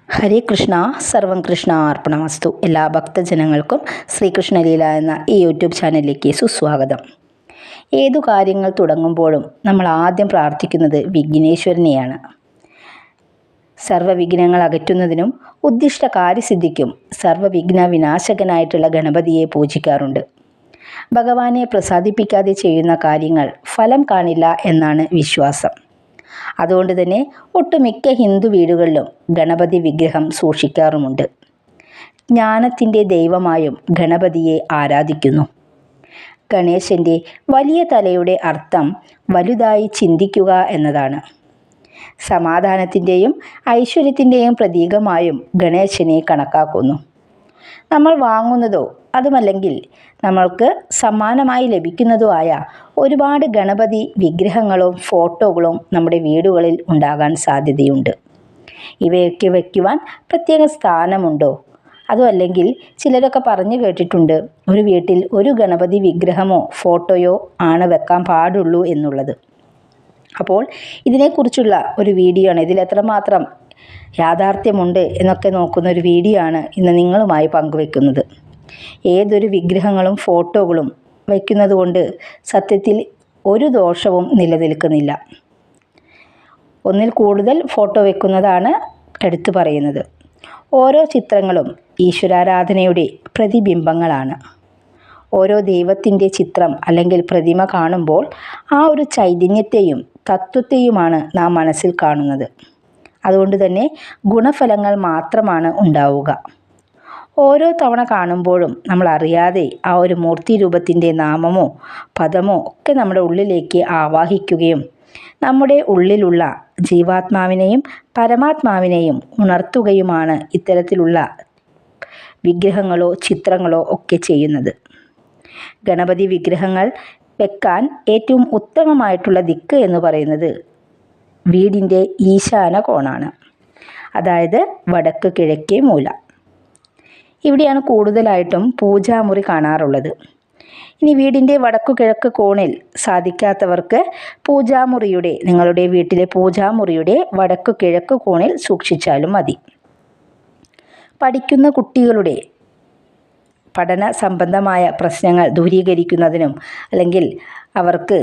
ഹരേ കൃഷ്ണ, സർവം കൃഷ്ണ അർപ്പണമസ്തു. എല്ലാ ഭക്തജനങ്ങൾക്കും ശ്രീകൃഷ്ണലീല എന്ന ഈ യൂട്യൂബ് ചാനലിലേക്ക് സുസ്വാഗതം. ഏതു കാര്യങ്ങൾ തുടങ്ങുമ്പോഴും നമ്മൾ ആദ്യം പ്രാർത്ഥിക്കുന്നത് വിഘ്നേശ്വരനെയാണ്. സർവ്വവിഘ്നങ്ങൾ അകറ്റുന്നതിനും ഉദ്ദിഷ്ട കാര്യസിദ്ധിക്കും സർവ്വവിഘ്ന വിനാശകനായിട്ടുള്ള ഗണപതിയെ പൂജിക്കാറുണ്ട്. ഭഗവാനെ പ്രസാദിപ്പിക്കാതെ ചെയ്യുന്ന കാര്യങ്ങൾ ഫലം കാണില്ല എന്നാണ് വിശ്വാസം. അതുകൊണ്ട് തന്നെ ഒട്ടുമിക്ക ഹിന്ദു വീടുകളിലും ഗണപതി വിഗ്രഹം സൂക്ഷിക്കാറുമുണ്ട്. ജ്ഞാനത്തിൻ്റെ ദൈവമായും ഗണപതിയെ ആരാധിക്കുന്നു. ഗണേശൻ്റെ വലിയ തലയുടെ അർത്ഥം വലുതായി ചിന്തിക്കുക എന്നതാണ്. സമാധാനത്തിൻ്റെയും ഐശ്വര്യത്തിൻ്റെയും പ്രതീകമായും ഗണേശനെ കണക്കാക്കുന്നു. നമ്മൾ വാങ്ങുന്നതോ അതുമല്ലെങ്കിൽ നമ്മൾക്ക് സമ്മാനമായി ലഭിക്കുന്നതോ ആയ ഒരുപാട് ഗണപതി വിഗ്രഹങ്ങളും ഫോട്ടോകളും നമ്മുടെ വീടുകളിൽ ഉണ്ടാകാൻ സാധ്യതയുണ്ട്. ഇവയൊക്കെ വയ്ക്കുവാൻ പ്രത്യേക സ്ഥാനമുണ്ടോ? അതോ അല്ലെങ്കിൽ ചിലരൊക്കെ പറഞ്ഞു കേട്ടിട്ടുണ്ട്, ഒരു വീട്ടിൽ ഒരു ഗണപതി വിഗ്രഹമോ ഫോട്ടോയോ ആണ് വെക്കാൻ പാടുള്ളൂ എന്നുള്ളത്. അപ്പോൾ ഇതിനെക്കുറിച്ചുള്ള ഒരു വീഡിയോ ആണ്, ഇതിൽ എത്രമാത്രം യാഥാർത്ഥ്യമുണ്ട് എന്നൊക്കെ നോക്കുന്ന ഒരു വീഡിയോ ആണ് ഇന്ന് നിങ്ങളുമായി പങ്കുവെക്കുന്നത്. ഏതൊരു വിഗ്രഹങ്ങളും ഫോട്ടോകളും വയ്ക്കുന്നത് കൊണ്ട് സത്യത്തിൽ ഒരു ദോഷവും നിലനിൽക്കുന്നില്ല. ഒന്നിൽ കൂടുതൽ ഫോട്ടോ വെക്കുന്നതാണ് എടുത്തു പറയുന്നത്. ഓരോ ചിത്രങ്ങളും ഈശ്വരാരാധനയുടെ പ്രതിബിംബങ്ങളാണ്. ഓരോ ദൈവത്തിൻ്റെ ചിത്രം അല്ലെങ്കിൽ പ്രതിമ കാണുമ്പോൾ ആ ഒരു ചൈതന്യത്തെയും തത്വത്തെയുമാണ് നാം മനസ്സിൽ കാണുന്നത്. അതുകൊണ്ട് തന്നെ ഗുണഫലങ്ങൾ മാത്രമാണ് ഉണ്ടാവുക. ഓരോ തവണ കാണുമ്പോഴും നമ്മൾ അറിയാതെ ആ ഒരു മൂർത്തി രൂപത്തിൻ്റെ നാമമോ പദമോ ഒക്കെ നമ്മുടെ ഉള്ളിലേക്ക് ആവാഹിക്കുകയും നമ്മുടെ ഉള്ളിലുള്ള ജീവാത്മാവിനെയും പരമാത്മാവിനെയും ഉണർത്തുകയുമാണ് ഇത്തരത്തിലുള്ള വിഗ്രഹങ്ങളോ ചിത്രങ്ങളോ ഒക്കെ ചെയ്യുന്നത്. ഗണപതി വിഗ്രഹങ്ങൾ വെക്കാൻ ഏറ്റവും ഉത്തമമായിട്ടുള്ള ദിക്ക് എന്ന് പറയുന്നത് വീടിൻ്റെ ഈശാന കോണാണ്, അതായത് വടക്ക് കിഴക്കേ മൂല. ഇവിടെയാണ് കൂടുതലായിട്ടും പൂജാമുറി കാണാറുള്ളത്. ഇനി വീടിൻ്റെ വടക്കു കിഴക്ക് കോണിൽ സാധിക്കാത്തവർക്ക് നിങ്ങളുടെ വീട്ടിലെ പൂജാമുറിയുടെ വടക്കു കിഴക്ക് കോണിൽ സൂക്ഷിച്ചാലും മതി. പഠിക്കുന്ന കുട്ടികളുടെ പഠന സംബന്ധമായ പ്രശ്നങ്ങൾ ദൂരീകരിക്കുന്നതിനും അല്ലെങ്കിൽ അവർക്ക്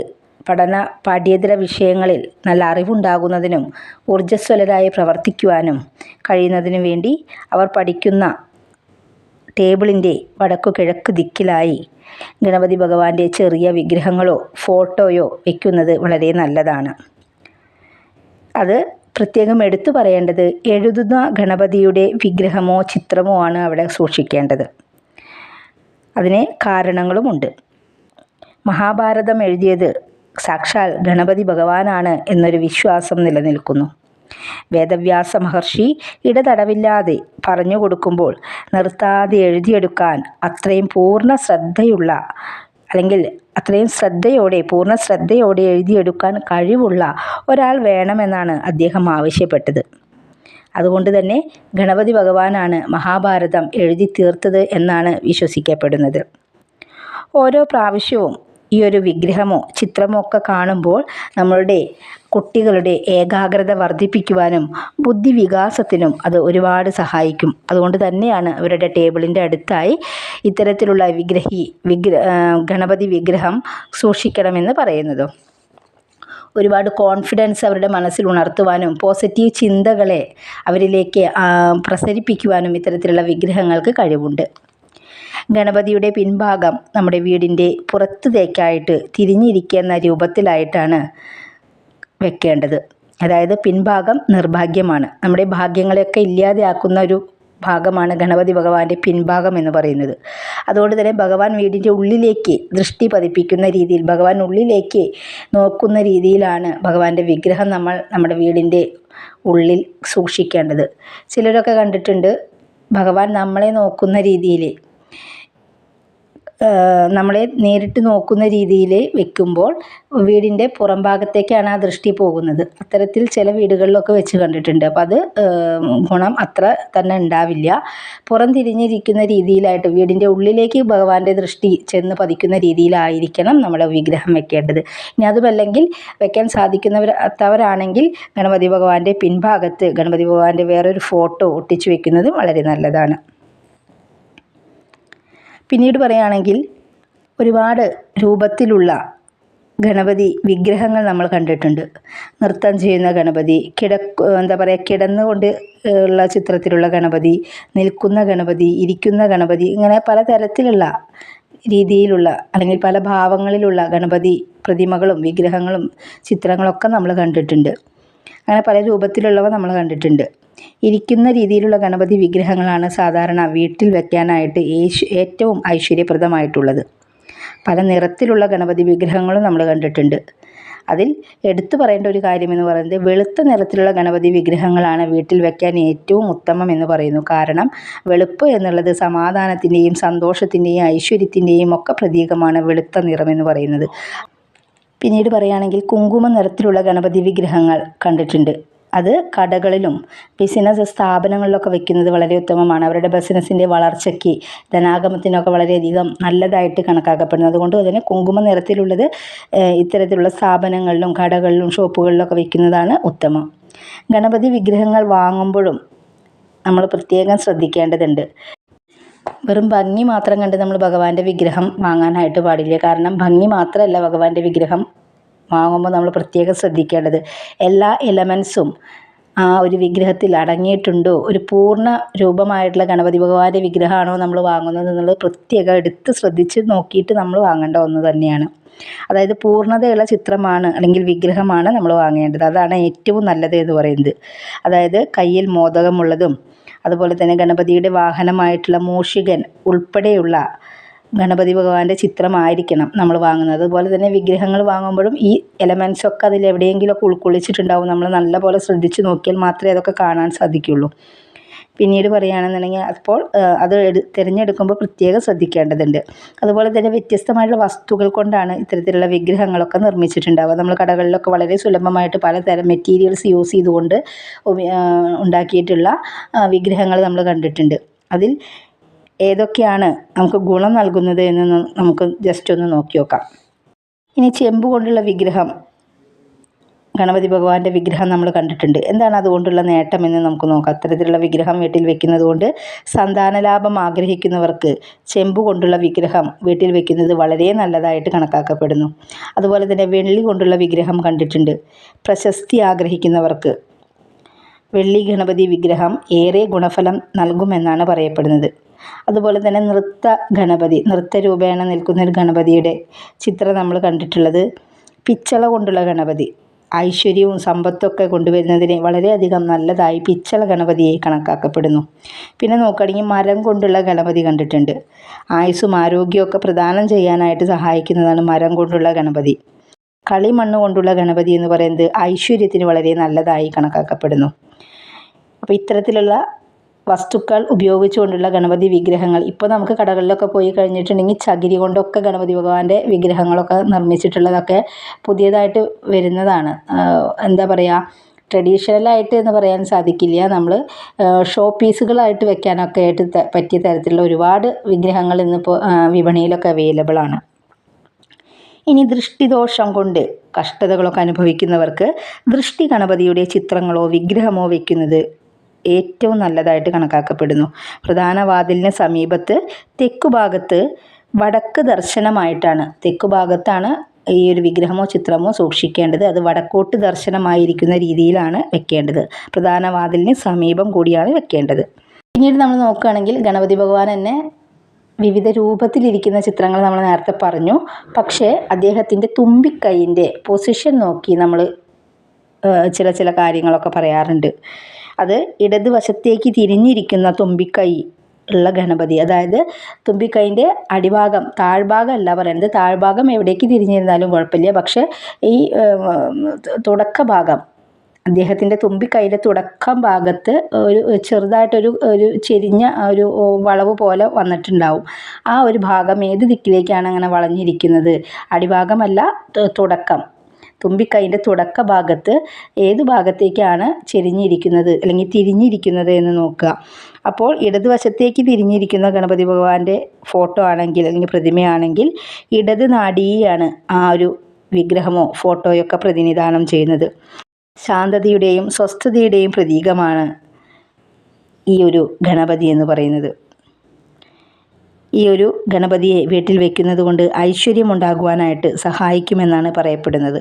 പാഠ്യേതര വിഷയങ്ങളിൽ നല്ല അറിവുണ്ടാകുന്നതിനും ഊർജ്ജസ്വലരായി പ്രവർത്തിക്കുവാനും കഴിയുന്നതിനു വേണ്ടി അവർ പഠിക്കുന്ന ടേബിളിൻ്റെ വടക്കു കിഴക്ക് ദിക്കിലായി ഗണപതി ഭഗവാന്റെ ചെറിയ വിഗ്രഹങ്ങളോ ഫോട്ടോയോ വയ്ക്കുന്നത് വളരെ നല്ലതാണ്. അത് പ്രത്യേകം എടുത്തു പറയേണ്ടത് എഴുതുന്ന ഗണപതിയുടെ വിഗ്രഹമോ ചിത്രമോ ആണ് അവിടെ സൂക്ഷിക്കേണ്ടത്. അതിന് കാരണങ്ങളുമുണ്ട്. മഹാഭാരതം എഴുതിയത് സാക്ഷാൽ ഗണപതി ഭഗവാനാണ് എന്നൊരു വിശ്വാസം നിലനിൽക്കുന്നു. വേദവ്യാസ മഹർഷി ഇടതടവില്ലാതെ പറഞ്ഞു കൊടുക്കുമ്പോൾ നിർത്താതെ എഴുതിയെടുക്കാൻ അത്രയും പൂർണ്ണ ശ്രദ്ധയോടെ എഴുതിയെടുക്കാൻ കഴിവുള്ള ഒരാൾ വേണമെന്നാണ് അദ്ദേഹം ആവശ്യപ്പെട്ടത്. അതുകൊണ്ട് തന്നെ ഗണപതി ഭഗവാനാണ് മഹാഭാരതം എഴുതി തീർത്തത് എന്നാണ് വിശ്വസിക്കപ്പെടുന്നത്. ഓരോ പ്രാവശ്യവും ഈ ഒരു വിഗ്രഹമോ ചിത്രമോ ഒക്കെ കാണുമ്പോൾ നമ്മളുടെ കുട്ടികളുടെ ഏകാഗ്രത വർദ്ധിപ്പിക്കുവാനും ബുദ്ധി വികാസത്തിനും അത് ഒരുപാട് സഹായിക്കും. അതുകൊണ്ട് തന്നെയാണ് അവരുടെ ടേബിളിൻ്റെ അടുത്തായി ഇത്തരത്തിലുള്ള ഗണപതി വിഗ്രഹം സൂക്ഷിക്കണമെന്ന് പറയുന്നത്. ഒരുപാട് കോൺഫിഡൻസ് അവരുടെ മനസ്സിൽ ഉണർത്തുവാനും പോസിറ്റീവ് ചിന്തകളെ അവരിലേക്ക് പ്രസരിപ്പിക്കുവാനും ഇത്തരത്തിലുള്ള വിഗ്രഹങ്ങൾക്ക് കഴിവുണ്ട്. ഗണപതിയുടെ പിൻഭാഗം നമ്മുടെ വീടിൻ്റെ പുറത്തേക്കായിട്ട് തിരിഞ്ഞിരിക്കുന്ന രൂപത്തിലായിട്ടാണ് വെക്കേണ്ടത്. അതായത് പിൻഭാഗം നിർഭാഗ്യമാണ്. നമ്മുടെ ഭാഗ്യങ്ങളെയൊക്കെ ഇല്ലാതെയാക്കുന്ന ഒരു ഭാഗമാണ് ഗണപതി ഭഗവാന്റെ പിൻഭാഗം എന്ന് പറയുന്നത്. അതുകൊണ്ട് തന്നെ ഭഗവാൻ വീടിൻ്റെ ഉള്ളിലേക്ക് ദൃഷ്ടി പതിപ്പിക്കുന്ന രീതിയിൽ, ഭഗവാൻ ഉള്ളിലേക്ക് നോക്കുന്ന രീതിയിലാണ് ഭഗവാന്റെ വിഗ്രഹം നമ്മൾ നമ്മുടെ വീടിൻ്റെ ഉള്ളിൽ സൂക്ഷിക്കേണ്ടത്. ചിലരൊക്കെ കണ്ടിട്ടുണ്ട്, ഭഗവാൻ നമ്മളെ നോക്കുന്ന രീതിയിൽ നമ്മളെ നേരിട്ട് നോക്കുന്ന രീതിയിൽ വെക്കുമ്പോൾ വീടിൻ്റെ പുറം ഭാഗത്തേക്കാണ് ആ ദൃഷ്ടി പോകുന്നത്. അത്തരത്തിൽ ചില വീടുകളിലൊക്കെ വെച്ച് കണ്ടിട്ടുണ്ട്. അപ്പോൾ അത് ഗുണം അത്ര തന്നെ ഉണ്ടാവില്ല. പുറം തിരിഞ്ഞിരിക്കുന്ന രീതിയിലായിട്ട് വീടിൻ്റെ ഉള്ളിലേക്ക് ഭഗവാന്റെ ദൃഷ്ടി ചെന്ന് പതിക്കുന്ന രീതിയിലായിരിക്കണം നമ്മുടെ വിഗ്രഹം വെക്കേണ്ടത്. ഇനി അതുമല്ലെങ്കിൽ വെക്കാൻ സാധിക്കുന്നവരാണെങ്കിൽ ഗണപതി ഭഗവാന്റെ പിൻഭാഗത്ത് ഗണപതി ഭഗവാന്റെ വേറൊരു ഫോട്ടോ ഒട്ടിച്ചു വെക്കുന്നതും വളരെ നല്ലതാണ്. പിന്നീട് പറയുകയാണെങ്കിൽ ഒരുപാട് രൂപത്തിലുള്ള ഗണപതി വിഗ്രഹങ്ങൾ നമ്മൾ കണ്ടിട്ടുണ്ട്. നൃത്തം ചെയ്യുന്ന ഗണപതി, കിടന്നുകൊണ്ട് ഉള്ള ചിത്രത്തിലുള്ള ഗണപതി, നിൽക്കുന്ന ഗണപതി, ഇരിക്കുന്ന ഗണപതി, ഇങ്ങനെ പലതരത്തിലുള്ള രീതിയിലുള്ള അല്ലെങ്കിൽ പല ഭാവങ്ങളിലുള്ള ഗണപതി പ്രതിമകളും വിഗ്രഹങ്ങളും ചിത്രങ്ങളൊക്കെ നമ്മൾ കണ്ടിട്ടുണ്ട്. അങ്ങനെ പല രൂപത്തിലുള്ളവ നമ്മൾ കണ്ടിട്ടുണ്ട്. ഇരിക്കുന്ന രീതിയിലുള്ള ഗണപതി വിഗ്രഹങ്ങളാണ് സാധാരണ വീട്ടിൽ വെക്കാനായിട്ട് ഏറ്റവും ഐശ്വര്യപ്രദമായിട്ടുള്ളത്. പല നിറത്തിലുള്ള ഗണപതി വിഗ്രഹങ്ങളും നമ്മൾ കണ്ടിട്ടുണ്ട്. അതിൽ എടുത്തു പറയേണ്ട ഒരു കാര്യമെന്ന് പറയുന്നത് വെളുത്ത നിറത്തിലുള്ള ഗണപതി വിഗ്രഹങ്ങളാണ് വീട്ടിൽ വെക്കാൻ ഏറ്റവും ഉത്തമം എന്ന് പറയുന്നു. കാരണം വെളുപ്പ് എന്നുള്ളത് സമാധാനത്തിൻ്റെയും സന്തോഷത്തിൻ്റെയും ഐശ്വര്യത്തിൻ്റെയും ഒക്കെ പ്രതീകമാണ് വെളുത്ത നിറം എന്ന് പറയുന്നത്. പിന്നീട് പറയുകയാണെങ്കിൽ കുങ്കുമ നിറത്തിലുള്ള ഗണപതി വിഗ്രഹങ്ങൾ കണ്ടിട്ടുണ്ട്. അത് കടകളിലും ബിസിനസ് സ്ഥാപനങ്ങളിലൊക്കെ വെക്കുന്നത് വളരെ ഉത്തമമാണ്. അവരുടെ ബിസിനസ്സിൻ്റെ വളർച്ചയ്ക്ക് ധനാഗമത്തിനൊക്കെ വളരെയധികം നല്ലതായിട്ട് കണക്കാക്കപ്പെടുന്നു. അതുകൊണ്ട് തന്നെ കുങ്കുമ നിറത്തിലുള്ളത് ഇത്തരത്തിലുള്ള സ്ഥാപനങ്ങളിലും കടകളിലും ഷോപ്പുകളിലൊക്കെ വെക്കുന്നതാണ് ഉത്തമം. ഗണപതി വിഗ്രഹങ്ങൾ വാങ്ങുമ്പോഴും നമ്മൾ പ്രത്യേകം ശ്രദ്ധിക്കേണ്ടതുണ്ട്. വെറും ഭംഗി മാത്രം കണ്ട് നമ്മൾ ഭഗവാന്റെ വിഗ്രഹം വാങ്ങാനായിട്ട് പാടില്ല. കാരണം ഭംഗി മാത്രമല്ല ഭഗവാന്റെ വിഗ്രഹം വാങ്ങുമ്പോൾ നമ്മൾ പ്രത്യേകം ശ്രദ്ധിക്കേണ്ടത് എല്ലാ എലമെൻസും ആ ഒരു വിഗ്രഹത്തിൽ അടങ്ങിയിട്ടുണ്ടോ, ഒരു പൂർണ്ണ രൂപമായിട്ടുള്ള ഗണപതി ഭഗവാന്റെ വിഗ്രഹമാണോ നമ്മൾ വാങ്ങുന്നത് എന്നുള്ളത് പ്രത്യേകം എടുത്ത് ശ്രദ്ധിച്ച് നോക്കിയിട്ട് നമ്മൾ വാങ്ങേണ്ട ഒന്ന് തന്നെയാണ്. അതായത് പൂർണ്ണതയുള്ള ചിത്രമാണ് അല്ലെങ്കിൽ വിഗ്രഹമാണ് നമ്മൾ വാങ്ങേണ്ടത്. അതാണ് ഏറ്റവും നല്ലത് എന്ന് പറയുന്നത്. അതായത് കയ്യിൽ മോദകമുള്ളതും അതുപോലെ തന്നെ ഗണപതിയുടെ വാഹനമായിട്ടുള്ള മൂഷികൻ ഉൾപ്പെടെയുള്ള ഗണപതി ഭഗവാന്റെ ചിത്രമായിരിക്കണം നമ്മൾ വാങ്ങുന്നത്. അതുപോലെ തന്നെ വിഗ്രഹങ്ങൾ വാങ്ങുമ്പോഴും ഈ എലമെൻസൊക്കെ അതിൽ എവിടെയെങ്കിലുമൊക്കെ ഉൾക്കൊള്ളിച്ചിട്ടുണ്ടാവും. നമ്മൾ നല്ലപോലെ ശ്രദ്ധിച്ച് നോക്കിയാൽ മാത്രമേ അതൊക്കെ കാണാൻ സാധിക്കുകയുള്ളൂ. പിന്നീട് പറയുകയാണെന്നുണ്ടെങ്കിൽ അപ്പോൾ അത് തിരഞ്ഞെടുക്കുമ്പോൾ പ്രത്യേകം ശ്രദ്ധിക്കേണ്ടതുണ്ട്. അതുപോലെ തന്നെ വ്യത്യസ്തമായിട്ടുള്ള വസ്തുക്കൾ കൊണ്ടാണ് ഇത്തരത്തിലുള്ള വിഗ്രഹങ്ങളൊക്കെ നിർമ്മിച്ചിട്ടുണ്ടാവുക. നമ്മൾ കടകളിലൊക്കെ വളരെ സുലഭമായിട്ട് പലതരം മെറ്റീരിയൽസ് യൂസ് ചെയ്തുകൊണ്ട് ഉണ്ടാക്കിയിട്ടുള്ള വിഗ്രഹങ്ങൾ നമ്മൾ കണ്ടിട്ടുണ്ട്. അതിൽ ഏതൊക്കെയാണ് നമുക്ക് ഗുണം നൽകുന്നത് എന്ന് നമുക്ക് ജസ്റ്റ് ഒന്ന് നോക്കി നോക്കാം. ഇനി ചെമ്പ് കൊണ്ടുള്ള വിഗ്രഹം, ഗണപതി ഭഗവാന്റെ വിഗ്രഹം നമ്മൾ കണ്ടിട്ടുണ്ട്. എന്താണ് അതുകൊണ്ടുള്ള നേട്ടമെന്ന് നമുക്ക് നോക്കാം. അത്തരത്തിലുള്ള വിഗ്രഹം വീട്ടിൽ വെക്കുന്നത് കൊണ്ട് സന്താനലാഭം ആഗ്രഹിക്കുന്നവർക്ക് ചെമ്പ് കൊണ്ടുള്ള വിഗ്രഹം വീട്ടിൽ വെക്കുന്നത് വളരെ നല്ലതായിട്ട് കണക്കാക്കപ്പെടുന്നു. അതുപോലെ തന്നെ വെള്ളി കൊണ്ടുള്ള വിഗ്രഹം കണ്ടിട്ടുണ്ട്. പ്രശസ്തി ആഗ്രഹിക്കുന്നവർക്ക് വെള്ളി ഗണപതി വിഗ്രഹം ഏറെ ഗുണഫലം നൽകുമെന്നാണ് പറയപ്പെടുന്നത്. അതുപോലെ തന്നെ നൃത്തരൂപേണ നിൽക്കുന്ന ഒരു ഗണപതിയുടെ ചിത്രം നമ്മൾ കണ്ടിട്ടുള്ളത് പിച്ചള കൊണ്ടുള്ള ഗണപതി. ഐശ്വര്യവും സമ്പത്തൊക്കെ കൊണ്ടുവരുന്നതിന് വളരെയധികം നല്ലതായി പിച്ചള ഗണപതിയെ കണക്കാക്കപ്പെടുന്നു. പിന്നെ നോക്കുകയാണെങ്കിൽ മരം കൊണ്ടുള്ള ഗണപതി കണ്ടിട്ടുണ്ട്. ആയുസ്സും ആരോഗ്യമൊക്കെ പ്രദാനം ചെയ്യാനായിട്ട് സഹായിക്കുന്നതാണ് മരം കൊണ്ടുള്ള ഗണപതി. കളിമണ്ണ് കൊണ്ടുള്ള ഗണപതി എന്ന് പറയുന്നത് ഐശ്വര്യത്തിന് വളരെ നല്ലതായി കണക്കാക്കപ്പെടുന്നു. അപ്പോൾ ഇത്തരത്തിലുള്ള വസ്തുക്കൾ ഉപയോഗിച്ചുകൊണ്ടുള്ള ഗണപതി വിഗ്രഹങ്ങൾ ഇപ്പോൾ നമുക്ക് കടകളിലൊക്കെ പോയി കഴിഞ്ഞിട്ടുണ്ടെങ്കിൽ ചകിരി കൊണ്ടൊക്കെ ഗണപതി ഭഗവാന്റെ വിഗ്രഹങ്ങളൊക്കെ നിർമ്മിച്ചിട്ടുള്ളതൊക്കെ പുതിയതായിട്ട് വരുന്നതാണ്. എന്താ പറയുക, ട്രഡീഷണലായിട്ട് എന്ന് പറയാൻ സാധിക്കില്ല. നമ്മൾ ഷോ പീസുകളായിട്ട് വെക്കാനൊക്കെ ആയിട്ട് പറ്റിയ തരത്തിലുള്ള ഒരുപാട് വിഗ്രഹങ്ങൾ ഇന്നിപ്പോൾ വിപണിയിലൊക്കെ അവൈലബിൾ ആണ്. ഇനി ദൃഷ്ടിദോഷം കൊണ്ട് കഷ്ടതകളൊക്കെ അനുഭവിക്കുന്നവർക്ക് ദൃഷ്ടി ഗണപതിയുടെ ചിത്രങ്ങളോ വിഗ്രഹമോ വയ്ക്കുന്നത് ഏറ്റവും നല്ലതായിട്ട് കണക്കാക്കപ്പെടുന്നു. പ്രധാന വാതിലിന് സമീപത്ത് തെക്കുഭാഗത്ത് വടക്ക് ദർശനമായിട്ടാണ്, തെക്കുഭാഗത്താണ് ഈ ഒരു വിഗ്രഹമോ ചിത്രമോ സൂക്ഷിക്കേണ്ടത്. അത് വടക്കോട്ട് ദർശനമായിരിക്കുന്ന രീതിയിലാണ് വെക്കേണ്ടത്. പ്രധാന വാതിലിന് സമീപം കൂടിയാണ് വെക്കേണ്ടത്. പിന്നീട് നമ്മൾ നോക്കുകയാണെങ്കിൽ ഗണപതി ഭഗവാൻ തന്നെ വിവിധ രൂപത്തിലിരിക്കുന്ന ചിത്രങ്ങൾ നമ്മൾ നേരത്തെ പറഞ്ഞു. പക്ഷേ അദ്ദേഹത്തിൻ്റെ തുമ്പിക്കൈയിൻ്റെ പൊസിഷൻ നോക്കി നമ്മൾ ചില കാര്യങ്ങളൊക്കെ പറയാറുണ്ട്. അത് ഇടതുവശത്തേക്ക് തിരിഞ്ഞിരിക്കുന്ന തുമ്പിക്കൈ ഉള്ള ഗണപതി, അതായത് തുമ്പിക്കൈൻ്റെ അടിഭാഗം, താഴ്ഭാഗം അല്ല പറയുന്നത്, താഴ്ഭാഗം എവിടേക്ക് തിരിഞ്ഞിരുന്നാലും കുഴപ്പമില്ല. പക്ഷേ ഈ തുടക്ക ഭാഗം അദ്ദേഹത്തിൻ്റെ തുമ്പിക്കൈയുടെ തുടക്കം ഭാഗത്ത് ഒരു ചെറുതായിട്ടൊരു ചെരിഞ്ഞ ഒരു വളവ് പോലെ വന്നിട്ടുണ്ടാവും. ആ ഒരു ഭാഗം ഏത് ദിക്കിലേക്കാണ് അങ്ങനെ വളഞ്ഞിരിക്കുന്നത്? അടിഭാഗമല്ല, തുടക്കം. തുമ്പിക്കൈൻ്റെ തുടക്ക ഭാഗത്ത് ഏത് ഭാഗത്തേക്കാണ് ചെരിഞ്ഞിരിക്കുന്നത് അല്ലെങ്കിൽ തിരിഞ്ഞിരിക്കുന്നത് എന്ന് നോക്കുക. അപ്പോൾ ഇടതുവശത്തേക്ക് തിരിഞ്ഞിരിക്കുന്ന ഗണപതി ഭഗവാന്റെ ഫോട്ടോ ആണെങ്കിൽ അല്ലെങ്കിൽ പ്രതിമയാണെങ്കിൽ ഇടത് നാഡിയെയാണ് ആ ഒരു വിഗ്രഹമോ ഫോട്ടോയൊക്കെ പ്രതിനിധാനം ചെയ്യുന്നത്. ശാന്തതയുടെയും സ്വസ്ഥതയുടെയും പ്രതീകമാണ് ഈ ഒരു ഗണപതി എന്ന് പറയുന്നത്. ഈ ഒരു ഗണപതിയെ വീട്ടിൽ വയ്ക്കുന്നത് കൊണ്ട് ഐശ്വര്യമുണ്ടാകുവാനായിട്ട് സഹായിക്കുമെന്നാണ് പറയപ്പെടുന്നത്.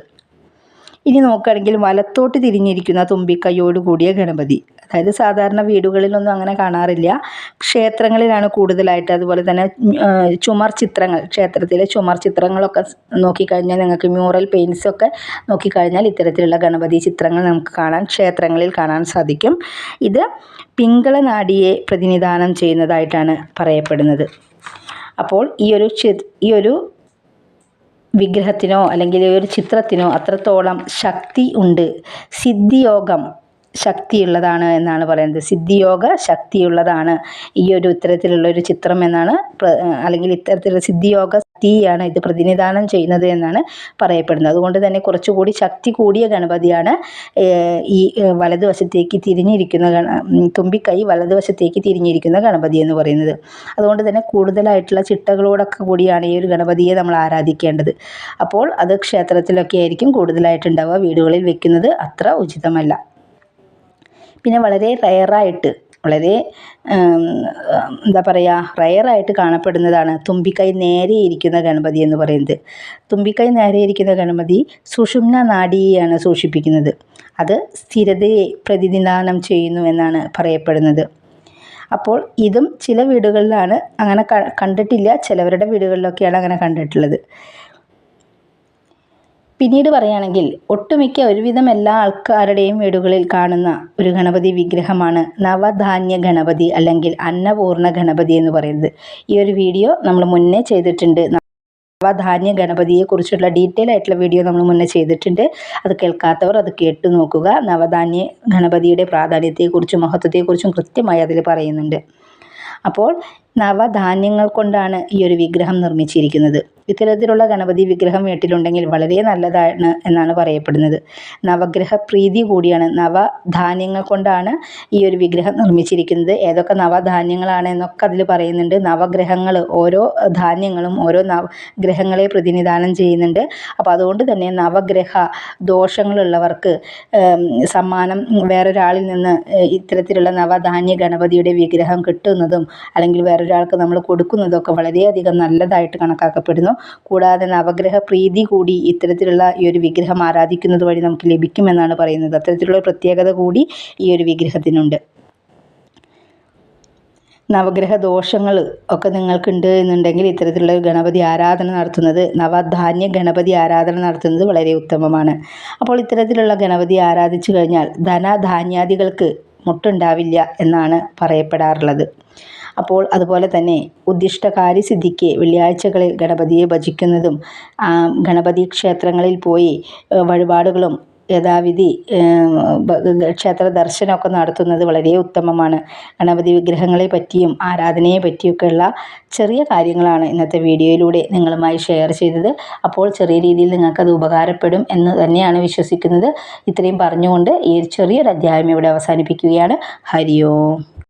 ഇനി നോക്കുകയാണെങ്കിൽ വലത്തോട്ട് തിരിഞ്ഞിരിക്കുന്ന തുമ്പിക്കൈയോട് കൂടിയ ഗണപതി, അതായത് സാധാരണ വീടുകളിലൊന്നും അങ്ങനെ കാണാറില്ല, ക്ഷേത്രങ്ങളിലാണ് കൂടുതലായിട്ട്. അതുപോലെ തന്നെ ചുമർ ചിത്രങ്ങൾ, ക്ഷേത്രത്തിലെ ചുമർ ചിത്രങ്ങളൊക്കെ നോക്കിക്കഴിഞ്ഞാൽ നിങ്ങൾക്ക് മ്യൂറൽ പെയിൻറ്റ്സൊക്കെ നോക്കിക്കഴിഞ്ഞാൽ ഇത്തരത്തിലുള്ള ഗണപതി ചിത്രങ്ങൾ നമുക്ക് ക്ഷേത്രങ്ങളിൽ കാണാൻ സാധിക്കും. ഇത് പിങ്കള നാഡിയെ പ്രതിനിധാനം ചെയ്യുന്നതായിട്ടാണ് പറയപ്പെടുന്നത്. അപ്പോൾ ഈ ഒരു വിഗ്രഹത്തിനോ അല്ലെങ്കിൽ ഒരു ചിത്രത്തിനോ അത്രത്തോളം ശക്തി ഉണ്ട്. സിദ്ധിയോഗം ശക്തിയുള്ളതാണ് എന്നാണ് പറയുന്നത്. സിദ്ധിയോഗ ശക്തിയുള്ളതാണ് ഈ ഒരു ഇത്തരത്തിലുള്ളൊരു ചിത്രം എന്നാണ്, അല്ലെങ്കിൽ ഇത്തരത്തിലുള്ള സിദ്ധിയോഗ ശക്തിയാണ് ഇത് പ്രതിനിധാനം ചെയ്യുന്നത് എന്നാണ് പറയപ്പെടുന്നത്. അതുകൊണ്ട് തന്നെ കുറച്ചുകൂടി ശക്തി കൂടിയ ഗണപതിയാണ് ഈ വലതുവശത്തേക്ക് തിരിഞ്ഞിരിക്കുന്ന തുമ്പിക്കൈ വലതുവശത്തേക്ക് തിരിഞ്ഞിരിക്കുന്ന ഗണപതി എന്ന് പറയുന്നത്. അതുകൊണ്ട് തന്നെ കൂടുതലായിട്ടുള്ള ചിട്ടകളോടൊക്കെ കൂടിയാണ് ഈ ഒരു ഗണപതിയെ നമ്മൾ ആരാധിക്കേണ്ടത്. അപ്പോൾ അത് ക്ഷേത്രത്തിലൊക്കെ ആയിരിക്കും കൂടുതലായിട്ടുണ്ടാവുക, വീടുകളിൽ വെക്കുന്നത് അത്ര ഉചിതമല്ല. പിന്നെ വളരെ റയറായിട്ട്, വളരെ റയറായിട്ട് കാണപ്പെടുന്നതാണ് തുമ്പിക്കൈ നേരെ ഇരിക്കുന്ന ഗണപതി എന്ന് പറയുന്നത്. തുമ്പിക്കൈ നേരെ ഇരിക്കുന്ന ഗണപതി സുഷുമ്ന നാഡിയെയാണ് സൂക്ഷിപ്പിക്കുന്നത്. അത് സ്ഥിരതയെ പ്രതിനിധാനം ചെയ്യുന്നു എന്നാണ് പറയപ്പെടുന്നത്. അപ്പോൾ ഇതും ചില വീടുകളിലാണ് അങ്ങനെ കണ്ടിട്ടില്ല, ചിലവരുടെ വീടുകളിലൊക്കെയാണ് അങ്ങനെ കണ്ടിട്ടുള്ളത്. പിന്നീട് പറയുകയാണെങ്കിൽ ഒട്ടുമിക്ക ഒരുവിധം എല്ലാ ആൾക്കാരുടെയും വീടുകളിൽ കാണുന്ന ഒരു ഗണപതി വിഗ്രഹമാണ് നവധാന്യ ഗണപതി അല്ലെങ്കിൽ അന്നപൂർണ്ണ ഗണപതി എന്ന് പറയുന്നത്. ഈ ഒരു വീഡിയോ നമ്മൾ മുന്നേ ചെയ്തിട്ടുണ്ട്. നവധാന്യ ഗണപതിയെക്കുറിച്ചുള്ള ഡീറ്റെയിൽ ആയിട്ടുള്ള വീഡിയോ നമ്മൾ മുന്നേ ചെയ്തിട്ടുണ്ട്. അത് കേൾക്കാത്തവർ അത് കേട്ടു നോക്കുക. നവധാന്യ ഗണപതിയുടെ പ്രാധാന്യത്തെക്കുറിച്ചും മഹത്വത്തെക്കുറിച്ചും കൃത്യമായി അതിൽ പറയുന്നുണ്ട്. അപ്പോൾ നവധാന്യങ്ങൾ കൊണ്ടാണ് ഈ ഒരു വിഗ്രഹം നിർമ്മിച്ചിരിക്കുന്നത്. ഇത്തരത്തിലുള്ള ഗണപതി വിഗ്രഹം വീട്ടിലുണ്ടെങ്കിൽ വളരെ നല്ലതാണ് എന്നാണ് പറയപ്പെടുന്നത്. നവഗ്രഹ പ്രീതി കൂടിയാണ്. നവധാന്യങ്ങൾ കൊണ്ടാണ് ഈ ഒരു വിഗ്രഹം നിർമ്മിച്ചിരിക്കുന്നത്. ഏതൊക്കെ നവധാന്യങ്ങളാണ് എന്നൊക്കെ അതിൽ പറയുന്നുണ്ട്. നവഗ്രഹങ്ങൾ, ഓരോ ധാന്യങ്ങളും ഓരോ ഗ്രഹങ്ങളെ പ്രതിനിധാനം ചെയ്യുന്നുണ്ട്. അപ്പോൾ അതുകൊണ്ട് തന്നെ നവഗ്രഹ ദോഷങ്ങളുള്ളവർക്ക് സമ്മാനം വേറൊരാളിൽ നിന്ന് ഇത്തരത്തിലുള്ള നവധാന്യ ഗണപതിയുടെ വിഗ്രഹം കിട്ടുന്നതും അല്ലെങ്കിൽ വേറൊരാൾക്ക് നമ്മൾ കൊടുക്കുന്നതൊക്കെ വളരെയധികം നല്ലതായിട്ട് കണക്കാക്കപ്പെടുന്നു. കൂടാതെ നവഗ്രഹ പ്രീതി കൂടി ഇത്തരത്തിലുള്ള ഈ ഒരു വിഗ്രഹം ആരാധിക്കുന്നത് വഴി നമുക്ക് ലഭിക്കുമെന്നാണ് പറയുന്നത്. അത്തരത്തിലുള്ള പ്രത്യേകത കൂടി ഈ ഒരു വിഗ്രഹത്തിനുണ്ട്. നവഗ്രഹ ദോഷങ്ങൾ ഒക്കെ നിങ്ങൾക്കുണ്ട് എന്നുണ്ടെങ്കിൽ ഇത്തരത്തിലുള്ള ഗണപതി ആരാധന നടത്തുന്നത്, നവധാന്യ ഗണപതി ആരാധന നടത്തുന്നത് വളരെ ഉത്തമമാണ്. അപ്പോൾ ഇത്തരത്തിലുള്ള ഗണപതി ആരാധിച്ചു കഴിഞ്ഞാൽ ധനധാന്യാദികൾക്ക് മുട്ടുണ്ടാവില്ല എന്നാണ് പറയപ്പെടാറുള്ളത്. അപ്പോൾ അതുപോലെ തന്നെ ഉദ്ദിഷ്ട കാര്യസിദ്ധിക്ക് വെള്ളിയാഴ്ചകളിൽ ഗണപതിയെ ഭജിക്കുന്നതും ഗണപതി ക്ഷേത്രങ്ങളിൽ പോയി വഴിപാടുകളും യഥാവിധി ക്ഷേത്ര ദർശനമൊക്കെ നടത്തുന്നത് വളരെ ഉത്തമമാണ്. ഗണപതി വിഗ്രഹങ്ങളെ പറ്റിയും ആരാധനയെ പറ്റിയൊക്കെയുള്ള ചെറിയ കാര്യങ്ങളാണ് ഇന്നത്തെ വീഡിയോയിലൂടെ നിങ്ങളുമായി ഷെയർ ചെയ്തത്. അപ്പോൾ ചെറിയ രീതിയിൽ നിങ്ങൾക്കത് ഉപകാരപ്പെടും എന്ന് തന്നെയാണ് വിശ്വസിക്കുന്നത്. ഇത്രയും പറഞ്ഞുകൊണ്ട് ഈ ചെറിയൊരു അധ്യായം ഇവിടെ അവസാനിപ്പിക്കുകയാണ്. ഹരി ഓം.